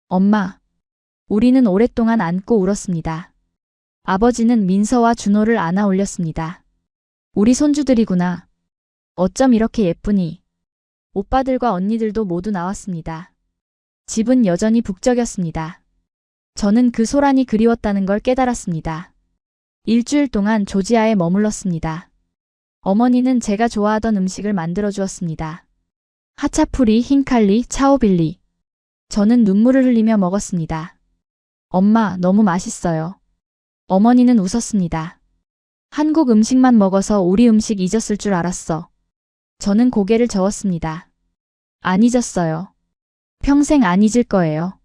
엄마. 우리는 오랫동안 안고 울었습니다. 아버지는 민서와 준호를 안아 올렸습니다. 우리 손주들이구나. 어쩜 이렇게 예쁘니. 오빠들과 언니들도 모두 나왔습니다. 집은 여전히 북적였습니다. 저는 그 소란이 그리웠다는 걸 깨달았습니다. 일주일 동안 조지아에 머물렀습니다. 어머니는 제가 좋아하던 음식을 만들어 주었습니다. 하차푸리, 흰칼리, 차오빌리. 저는 눈물을 흘리며 먹었습니다. 엄마, 너무 맛있어요. 어머니는 웃었습니다. 한국 음식만 먹어서 우리 음식 잊었을 줄 알았어. 저는 고개를 저었습니다. 안 잊었어요. 평생 안 잊을 거예요.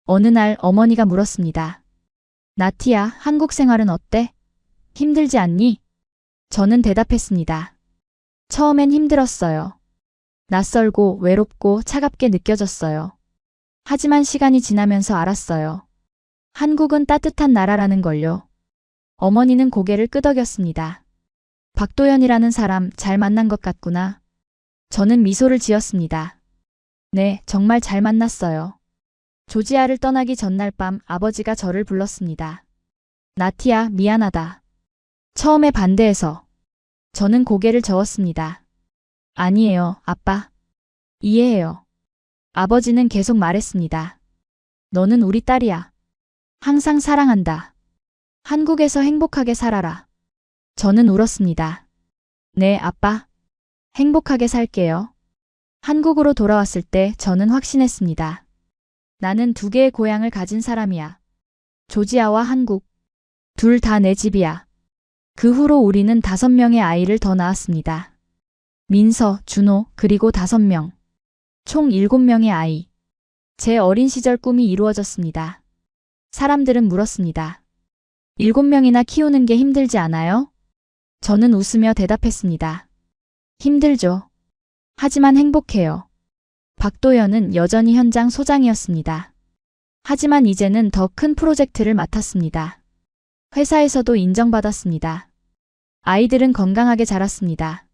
어느 날 어머니가 물었습니다. 나티야, 한국 생활은 어때? 힘들지 않니? 저는 대답했습니다. 처음엔 힘들었어요. 낯설고 외롭고 차갑게 느껴졌어요. 하지만 시간이 지나면서 알았어요. 한국은 따뜻한 나라라는 걸요. 어머니는 고개를 끄덕였습니다. 박도연이라는 사람 잘 만난 것 같구나. 저는 미소를 지었습니다. 네, 정말 잘 만났어요. 조지아를 떠나기 전날 밤 아버지가 저를 불렀습니다. 나티야, 미안하다. 처음에 반대해서. 저는 고개를 저었습니다. 아니에요, 아빠. 이해해요. 아버지는 계속 말했습니다. 너는 우리 딸이야. 항상 사랑한다. 한국에서 행복하게 살아라. 저는 울었습니다. 네, 아빠. 행복하게 살게요. 한국으로 돌아왔을 때 저는 확신했습니다. 나는 2개의 고향을 가진 사람이야. 조지아와 한국. 둘 다 내 집이야. 그 후로 우리는 5명의 아이를 더 낳았습니다. 민서, 준호, 그리고 5명. 총 7명의 아이. 제 어린 시절 꿈이 이루어졌습니다. 사람들은 물었습니다. 7명이나 키우는 게 힘들지 않아요? 저는 웃으며 대답했습니다. 힘들죠. 하지만 행복해요. 박도연은 여전히 현장 소장이었습니다. 하지만 이제는 더 큰 프로젝트를 맡았습니다. 회사에서도 인정받았습니다. 아이들은 건강하게 자랐습니다.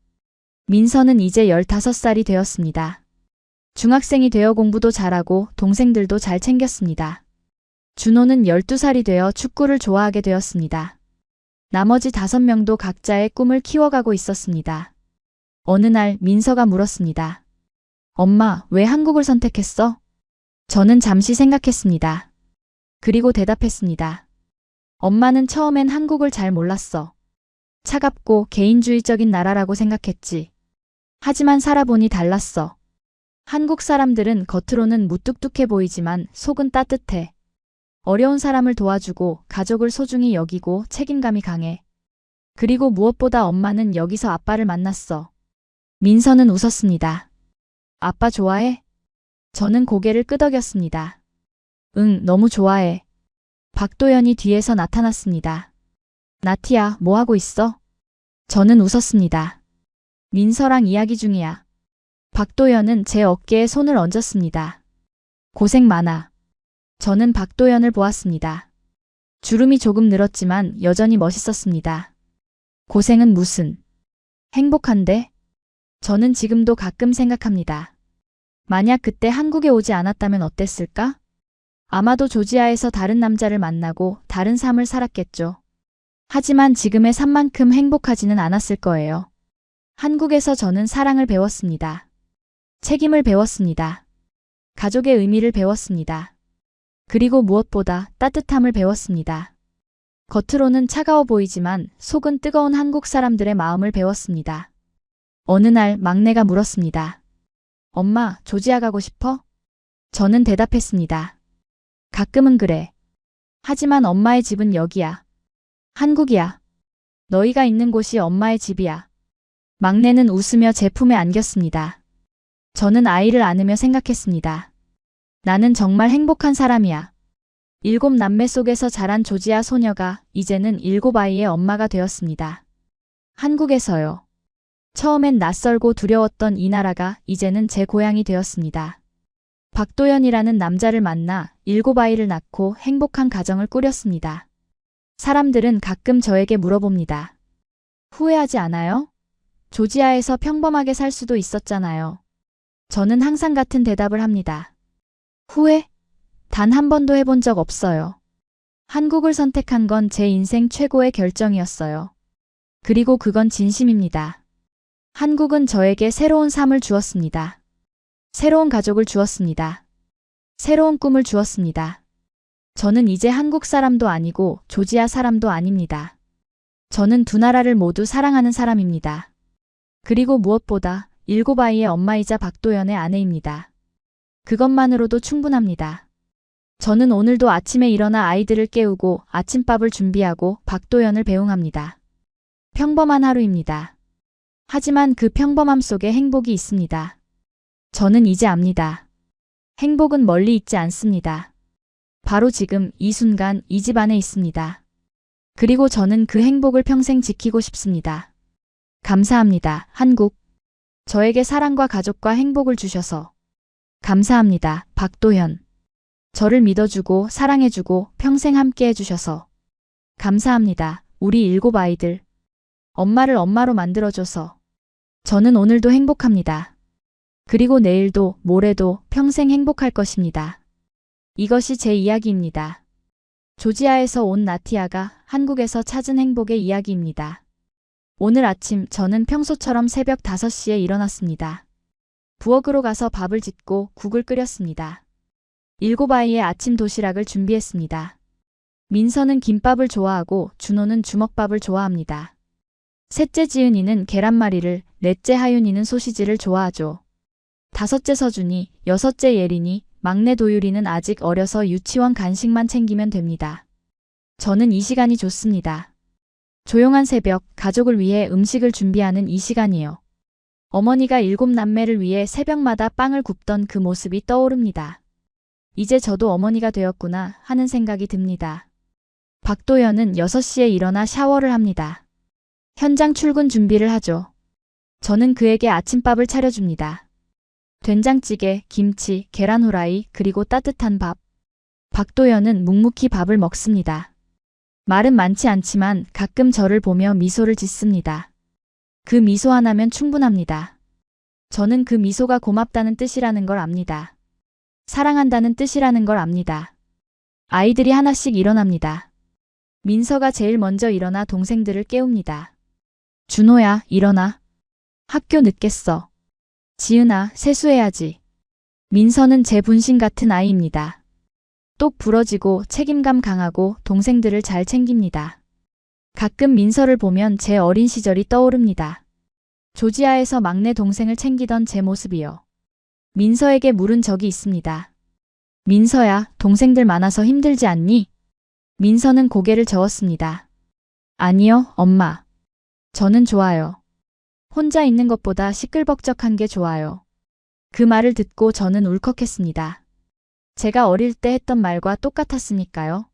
민서는 이제 15살이 되었습니다. 중학생이 되어 공부도 잘하고 동생들도 잘 챙겼습니다. 준호는 12살이 되어 축구를 좋아하게 되었습니다. 나머지 5명도 각자의 꿈을 키워가고 있었습니다. 어느 날 민서가 물었습니다. 엄마, 왜 한국을 선택했어? 저는 잠시 생각했습니다. 그리고 대답했습니다. 엄마는 처음엔 한국을 잘 몰랐어. 차갑고 개인주의적인 나라라고 생각했지. 하지만 살아보니 달랐어. 한국 사람들은 겉으로는 무뚝뚝해 보이지만 속은 따뜻해. 어려운 사람을 도와주고 가족을 소중히 여기고 책임감이 강해. 그리고 무엇보다 엄마는 여기서 아빠를 만났어. 민서는 웃었습니다. 아빠 좋아해? 저는 고개를 끄덕였습니다. 응, 너무 좋아해. 박도연이 뒤에서 나타났습니다. 나티야, 뭐 하고 있어? 저는 웃었습니다. 민서랑 이야기 중이야. 박도연은 제 어깨에 손을 얹었습니다. 고생 많아. 저는 박도연을 보았습니다. 주름이 조금 늘었지만 여전히 멋있었습니다. 고생은 무슨? 행복한데? 저는 지금도 가끔 생각합니다. 만약 그때 한국에 오지 않았다면 어땠을까? 아마도 조지아에서 다른 남자를 만나고 다른 삶을 살았겠죠. 하지만 지금의 삶만큼 행복하지는 않았을 거예요. 한국에서 저는 사랑을 배웠습니다. 책임을 배웠습니다. 가족의 의미를 배웠습니다. 그리고 무엇보다 따뜻함을 배웠습니다. 겉으로는 차가워 보이지만 속은 뜨거운 한국 사람들의 마음을 배웠습니다. 어느 날 막내가 물었습니다. 엄마, 조지아 가고 싶어? 저는 대답했습니다. 가끔은 그래. 하지만 엄마의 집은 여기야. 한국이야. 너희가 있는 곳이 엄마의 집이야. 막내는 웃으며 제 품에 안겼습니다. 저는 아이를 안으며 생각했습니다. 나는 정말 행복한 사람이야. 7 남매 속에서 자란 조지아 소녀가 이제는 7 아이의 엄마가 되었습니다. 한국에서요. 처음엔 낯설고 두려웠던 이 나라가 이제는 제 고향이 되었습니다. 박도연이라는 남자를 만나 7 아이를 낳고 행복한 가정을 꾸렸습니다. 사람들은 가끔 저에게 물어봅니다. 후회하지 않아요? 조지아에서 평범하게 살 수도 있었잖아요. 저는 항상 같은 대답을 합니다. 후회? 단 한 번도 해본 적 없어요. 한국을 선택한 건 제 인생 최고의 결정이었어요. 그리고 그건 진심입니다. 한국은 저에게 새로운 삶을 주었습니다. 새로운 가족을 주었습니다. 새로운 꿈을 주었습니다. 저는 이제 한국 사람도 아니고 조지아 사람도 아닙니다. 저는 두 나라를 모두 사랑하는 사람입니다. 그리고 무엇보다 7 아이의 엄마이자 박도연의 아내입니다. 그것만으로도 충분합니다. 저는 오늘도 아침에 일어나 아이들을 깨우고 아침밥을 준비하고 박도연을 배웅합니다. 평범한 하루입니다. 하지만 그 평범함 속에 행복이 있습니다. 저는 이제 압니다. 행복은 멀리 있지 않습니다. 바로 지금 이 순간 이 집 안에 있습니다. 그리고 저는 그 행복을 평생 지키고 싶습니다. 감사합니다, 한국. 저에게 사랑과 가족과 행복을 주셔서. 감사합니다, 박도연. 저를 믿어주고 사랑해주고 평생 함께 해주셔서. 감사합니다, 우리 7 아이들. 엄마를 엄마로 만들어줘서. 저는 오늘도 행복합니다. 그리고 내일도 모레도 평생 행복할 것입니다. 이것이 제 이야기입니다. 조지아에서 온 나티아가 한국에서 찾은 행복의 이야기입니다. 오늘 아침 저는 평소처럼 새벽 5시에 일어났습니다. 부엌으로 가서 밥을 짓고 국을 끓였습니다. 7 아이의 아침 도시락을 준비했습니다. 민서는 김밥을 좋아하고 준호는 주먹밥을 좋아합니다. 셋째 지은이는 계란말이를, 넷째 하윤이는 소시지를 좋아하죠. 5째 서준이, 6째 예린이, 막내 도유리는 아직 어려서 유치원 간식만 챙기면 됩니다. 저는 이 시간이 좋습니다. 조용한 새벽, 가족을 위해 음식을 준비하는 이 시간이요. 어머니가 7남매를 위해 새벽마다 빵을 굽던 그 모습이 떠오릅니다. 이제 저도 어머니가 되었구나 하는 생각이 듭니다. 박도연은 6시에 일어나 샤워를 합니다. 현장 출근 준비를 하죠. 저는 그에게 아침밥을 차려줍니다. 된장찌개, 김치, 계란 후라이, 그리고 따뜻한 밥. 박도연은 묵묵히 밥을 먹습니다. 말은 많지 않지만 가끔 저를 보며 미소를 짓습니다. 그 미소 하나면 충분합니다. 저는 그 미소가 고맙다는 뜻이라는 걸 압니다. 사랑한다는 뜻이라는 걸 압니다. 아이들이 하나씩 일어납니다. 민서가 제일 먼저 일어나 동생들을 깨웁니다. 준호야, 일어나. 학교 늦겠어. 지은아, 세수해야지. 민서는 제 분신 같은 아이입니다. 똑 부러지고 책임감 강하고 동생들을 잘 챙깁니다. 가끔 민서를 보면 제 어린 시절이 떠오릅니다. 조지아에서 막내 동생을 챙기던 제 모습이요. 민서에게 물은 적이 있습니다. 민서야, 동생들 많아서 힘들지 않니? 민서는 고개를 저었습니다. 아니요, 엄마. 저는 좋아요. 혼자 있는 것보다 시끌벅적한 게 좋아요. 그 말을 듣고 저는 울컥했습니다. 제가 어릴 때 했던 말과 똑같았으니까요.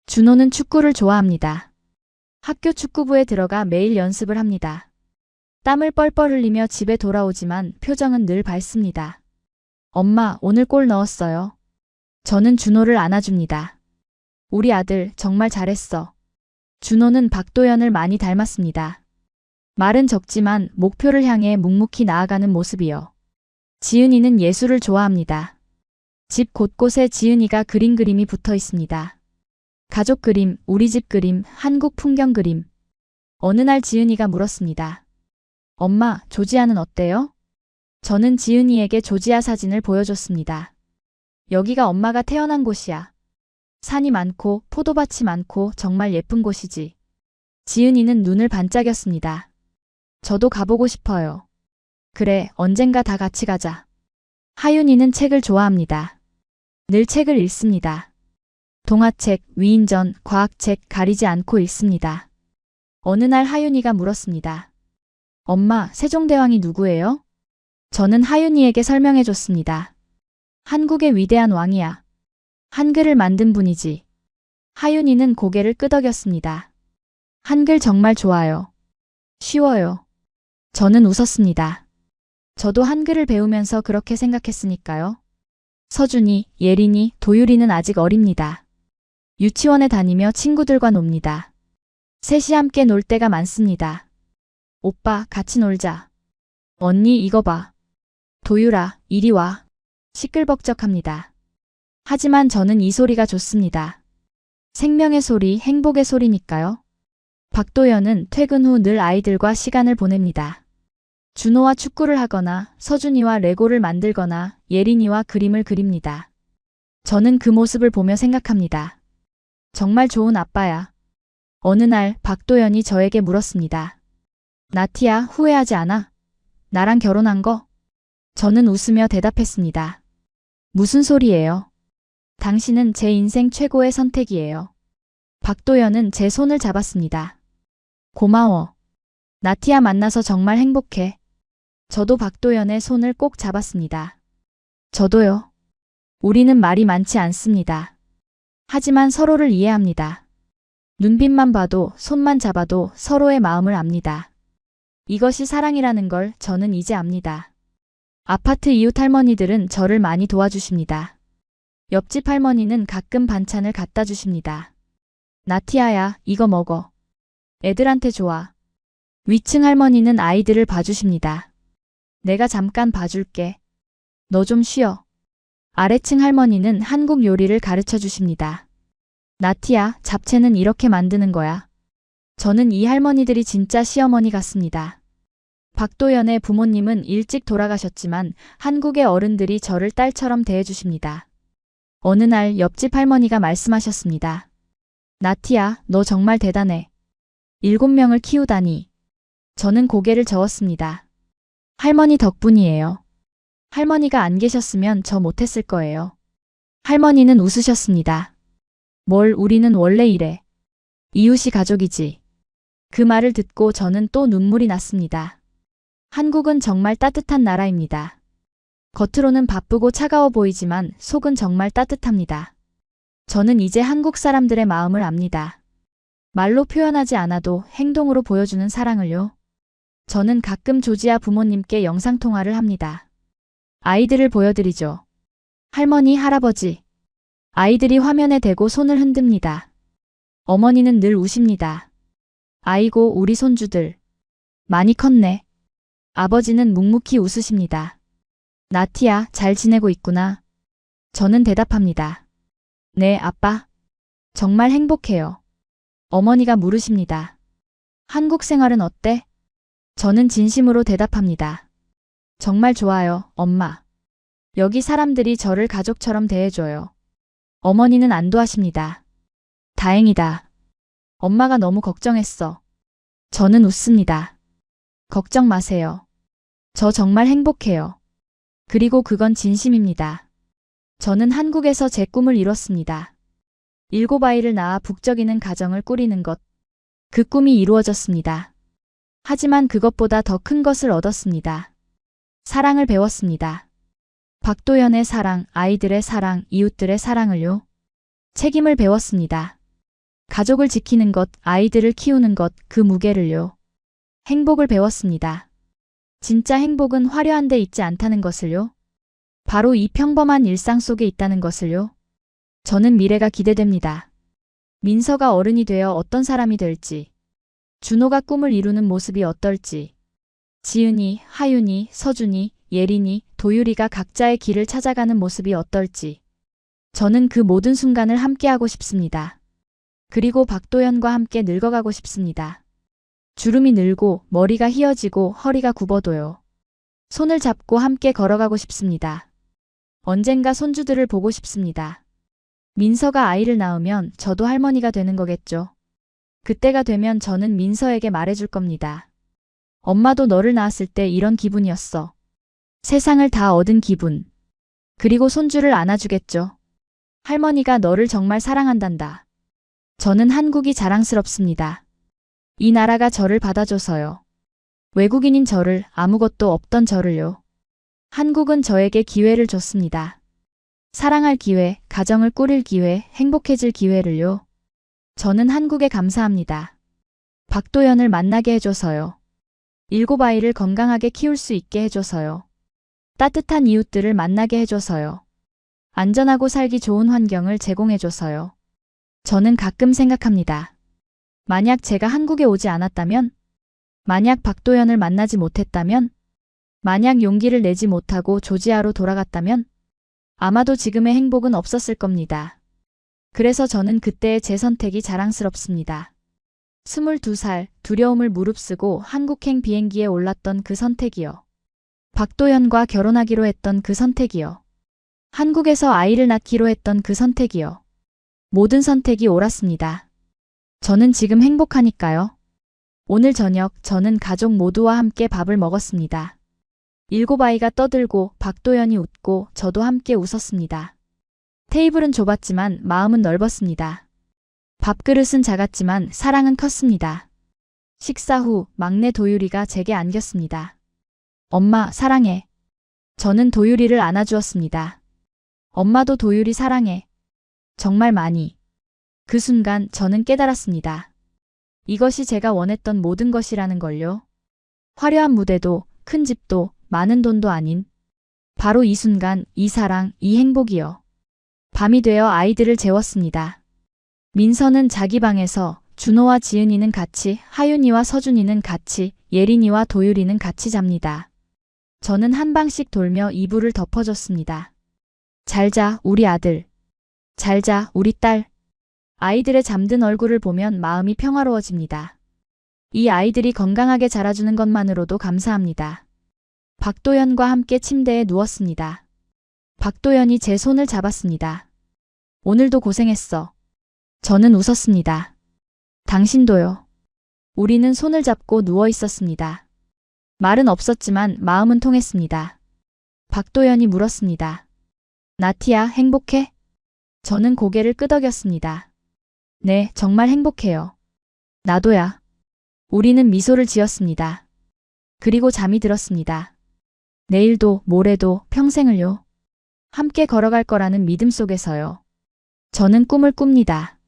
준호는 축구를 좋아합니다. 학교 축구부에 들어가 매일 연습을 합니다. 땀을 뻘뻘 흘리며 집에 돌아오지만 표정은 늘 밝습니다. 엄마, 오늘 골 넣었어요. 저는 준호를 안아줍니다. 우리 아들 정말 잘했어. 준호는 박도연을 많이 닮았습니다. 말은 적지만 목표를 향해 묵묵히 나아가는 모습이요. 지은이는 예술을 좋아합니다. 집 곳곳에 지은이가 그린 그림이 붙어 있습니다. 가족 그림, 우리 집 그림, 한국 풍경 그림. 어느 날 지은이가 물었습니다. 엄마, 조지아는 어때요? 저는 지은이에게 조지아 사진을 보여줬습니다. 여기가 엄마가 태어난 곳이야. 산이 많고 포도밭이 많고 정말 예쁜 곳이지. 지은이는 눈을 반짝였습니다. 저도 가보고 싶어요. 그래, 언젠가 다 같이 가자. 하윤이는 책을 좋아합니다. 늘 책을 읽습니다. 동화책, 위인전, 과학책 가리지 않고 읽습니다. 어느 날 하윤이가 물었습니다. 엄마, 세종대왕이 누구예요? 저는 하윤이에게 설명해 줬습니다. 한국의 위대한 왕이야. 한글을 만든 분이지. 하윤이는 고개를 끄덕였습니다. 한글 정말 좋아요. 쉬워요. 저는 웃었습니다. 저도 한글을 배우면서 그렇게 생각했으니까요. 서준이, 예린이, 도유리는 아직 어립니다. 유치원에 다니며 친구들과 놉니다. 셋이 함께 놀 때가 많습니다. 오빠, 같이 놀자. 언니, 이거 봐. 도유라, 이리 와. 시끌벅적합니다. 하지만 저는 이 소리가 좋습니다. 생명의 소리, 행복의 소리니까요. 박도연은 퇴근 후 늘 아이들과 시간을 보냅니다. 준호와 축구를 하거나 서준이와 레고를 만들거나 예린이와 그림을 그립니다. 저는 그 모습을 보며 생각합니다. 정말 좋은 아빠야. 어느 날 박도연이 저에게 물었습니다. 나티야, 후회하지 않아? 나랑 결혼한 거? 저는 웃으며 대답했습니다. 무슨 소리예요? 당신은 제 인생 최고의 선택이에요. 박도연은 제 손을 잡았습니다. 고마워. 나티야, 만나서 정말 행복해. 저도 박도연의 손을 꼭 잡았습니다. 저도요. 우리는 말이 많지 않습니다. 하지만 서로를 이해합니다. 눈빛만 봐도 손만 잡아도 서로의 마음을 압니다. 이것이 사랑이라는 걸 저는 이제 압니다. 아파트 이웃 할머니들은 저를 많이 도와주십니다. 옆집 할머니는 가끔 반찬을 갖다 주십니다. 나티아야, 이거 먹어. 애들한테 좋아. 위층 할머니는 아이들을 봐주십니다. 내가 잠깐 봐줄게. 너 좀 쉬어. 아래층 할머니는 한국 요리를 가르쳐 주십니다. 나티야, 잡채는 이렇게 만드는 거야. 저는 이 할머니들이 진짜 시어머니 같습니다. 박도연의 부모님은 일찍 돌아가셨지만 한국의 어른들이 저를 딸처럼 대해주십니다. 어느 날 옆집 할머니가 말씀하셨습니다. 나티야, 너 정말 대단해. 7명을 키우다니. 저는 고개를 저었습니다. 할머니 덕분이에요. 할머니가 안 계셨으면 저 못했을 거예요. 할머니는 웃으셨습니다. 뭘, 우리는 원래 이래. 이웃이 가족이지. 그 말을 듣고 저는 또 눈물이 났습니다. 한국은 정말 따뜻한 나라입니다. 겉으로는 바쁘고 차가워 보이지만 속은 정말 따뜻합니다. 저는 이제 한국 사람들의 마음을 압니다. 말로 표현하지 않아도 행동으로 보여주는 사랑을요. 저는 가끔 조지아 부모님께 영상통화를 합니다. 아이들을 보여드리죠. 할머니, 할아버지. 아이들이 화면에 대고 손을 흔듭니다. 어머니는 늘 우십니다. 아이고, 우리 손주들. 많이 컸네. 아버지는 묵묵히 웃으십니다. 나티야, 잘 지내고 있구나. 저는 대답합니다. 네, 아빠. 정말 행복해요. 어머니가 물으십니다. 한국 생활은 어때? 저는 진심으로 대답합니다. 정말 좋아요, 엄마. 여기 사람들이 저를 가족처럼 대해줘요. 어머니는 안도하십니다. 다행이다. 엄마가 너무 걱정했어. 저는 웃습니다. 걱정 마세요. 저 정말 행복해요. 그리고 그건 진심입니다. 저는 한국에서 제 꿈을 이뤘습니다. 7아이를 낳아 북적이는 가정을 꾸리는 것. 그 꿈이 이루어졌습니다. 하지만 그것보다 더 큰 것을 얻었습니다. 사랑을 배웠습니다. 박도연의 사랑, 아이들의 사랑, 이웃들의 사랑을요. 책임을 배웠습니다. 가족을 지키는 것, 아이들을 키우는 것, 그 무게를요. 행복을 배웠습니다. 진짜 행복은 화려한 데 있지 않다는 것을요. 바로 이 평범한 일상 속에 있다는 것을요. 저는 미래가 기대됩니다. 민서가 어른이 되어 어떤 사람이 될지, 준호가 꿈을 이루는 모습이 어떨지, 지은이, 하윤이, 서준이, 예린이, 도유리가 각자의 길을 찾아가는 모습이 어떨지, 저는 그 모든 순간을 함께하고 싶습니다. 그리고 박도연과 함께 늙어가고 싶습니다. 주름이 늘고 머리가 휘어지고 허리가 굽어도요. 손을 잡고 함께 걸어가고 싶습니다. 언젠가 손주들을 보고 싶습니다. 민서가 아이를 낳으면 저도 할머니가 되는 거겠죠. 그때가 되면 저는 민서에게 말해줄 겁니다. 엄마도 너를 낳았을 때 이런 기분이었어. 세상을 다 얻은 기분. 그리고 손주를 안아주겠죠. 할머니가 너를 정말 사랑한단다. 저는 한국이 자랑스럽습니다. 이 나라가 저를 받아줘서요. 외국인인 저를, 아무것도 없던 저를요. 한국은 저에게 기회를 줬습니다. 사랑할 기회, 가정을 꾸릴 기회, 행복해질 기회를요. 저는 한국에 감사합니다. 박도연을 만나게 해줘서요. 7아이를 건강하게 키울 수 있게 해줘서요. 따뜻한 이웃들을 만나게 해줘서요. 안전하고 살기 좋은 환경을 제공해줘서요. 저는 가끔 생각합니다. 만약 제가 한국에 오지 않았다면? 만약 박도연을 만나지 못했다면? 만약 용기를 내지 못하고 조지아로 돌아갔다면? 아마도 지금의 행복은 없었을 겁니다. 그래서 저는 그때의 제 선택이 자랑스럽습니다. 22살, 두려움을 무릅쓰고 한국행 비행기에 올랐던 그 선택이요. 박도연과 결혼하기로 했던 그 선택이요. 한국에서 아이를 낳기로 했던 그 선택이요. 모든 선택이 옳았습니다. 저는 지금 행복하니까요. 오늘 저녁 저는 가족 모두와 함께 밥을 먹었습니다. 7아이가 떠들고 박도연이 웃고 저도 함께 웃었습니다. 테이블은 좁았지만 마음은 넓었습니다. 밥그릇은 작았지만 사랑은 컸습니다. 식사 후 막내 도유리가 제게 안겼습니다. 엄마, 사랑해. 저는 도유리를 안아주었습니다. 엄마도 도유리 사랑해. 정말 많이. 그 순간 저는 깨달았습니다. 이것이 제가 원했던 모든 것이라는 걸요. 화려한 무대도, 큰 집도, 많은 돈도 아닌 바로 이 순간, 이 사랑, 이 행복이요. 밤이 되어 아이들을 재웠습니다. 민서는 자기 방에서, 준호와 지은이는 같이, 하윤이와 서준이는 같이, 예린이와 도유리는 같이 잡니다. 저는 한 방씩 돌며 이불을 덮어줬습니다. 잘 자, 우리 아들. 잘 자, 우리 딸. 아이들의 잠든 얼굴을 보면 마음이 평화로워집니다. 이 아이들이 건강하게 자라주는 것만으로도 감사합니다. 박도연과 함께 침대에 누웠습니다. 박도연이 제 손을 잡았습니다. 오늘도 고생했어. 저는 웃었습니다. 당신도요. 우리는 손을 잡고 누워 있었습니다. 말은 없었지만 마음은 통했습니다. 박도연이 물었습니다. 나티야, 행복해? 저는 고개를 끄덕였습니다. 네, 정말 행복해요. 나도야. 우리는 미소를 지었습니다. 그리고 잠이 들었습니다. 내일도, 모레도, 평생을요. 함께 걸어갈 거라는 믿음 속에서요. 저는 꿈을 꿉니다.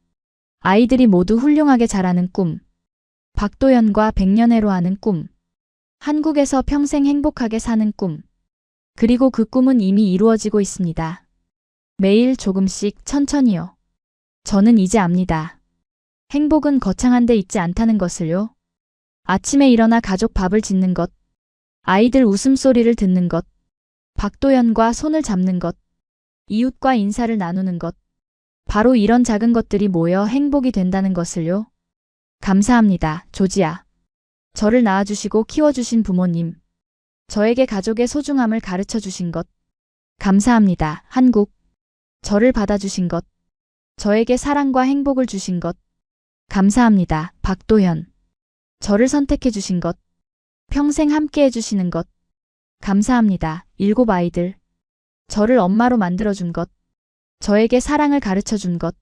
아이들이 모두 훌륭하게 자라는 꿈. 박도연과 백년해로 하는 꿈. 한국에서 평생 행복하게 사는 꿈. 그리고 그 꿈은 이미 이루어지고 있습니다. 매일 조금씩 천천히요. 저는 이제 압니다. 행복은 거창한 데 있지 않다는 것을요. 아침에 일어나 가족 밥을 짓는 것. 아이들 웃음소리를 듣는 것. 박도연과 손을 잡는 것. 이웃과 인사를 나누는 것. 바로 이런 작은 것들이 모여 행복이 된다는 것을요. 감사합니다, 조지아. 저를 낳아주시고 키워주신 부모님. 저에게 가족의 소중함을 가르쳐 주신 것. 감사합니다, 한국. 저를 받아주신 것. 저에게 사랑과 행복을 주신 것. 감사합니다, 박도현. 저를 선택해 주신 것. 평생 함께 해주시는 것. 감사합니다, 7 아이들. 저를 엄마로 만들어준 것. 저에게 사랑을 가르쳐 준 것.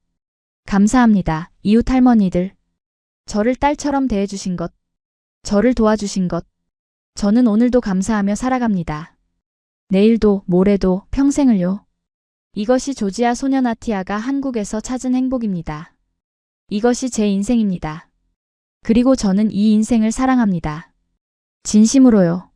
감사합니다, 이웃 할머니들. 저를 딸처럼 대해주신 것. 저를 도와주신 것. 저는 오늘도 감사하며 살아갑니다. 내일도, 모레도, 평생을요. 이것이 조지아 소녀 나티아가 한국에서 찾은 행복입니다. 이것이 제 인생입니다. 그리고 저는 이 인생을 사랑합니다. 진심으로요.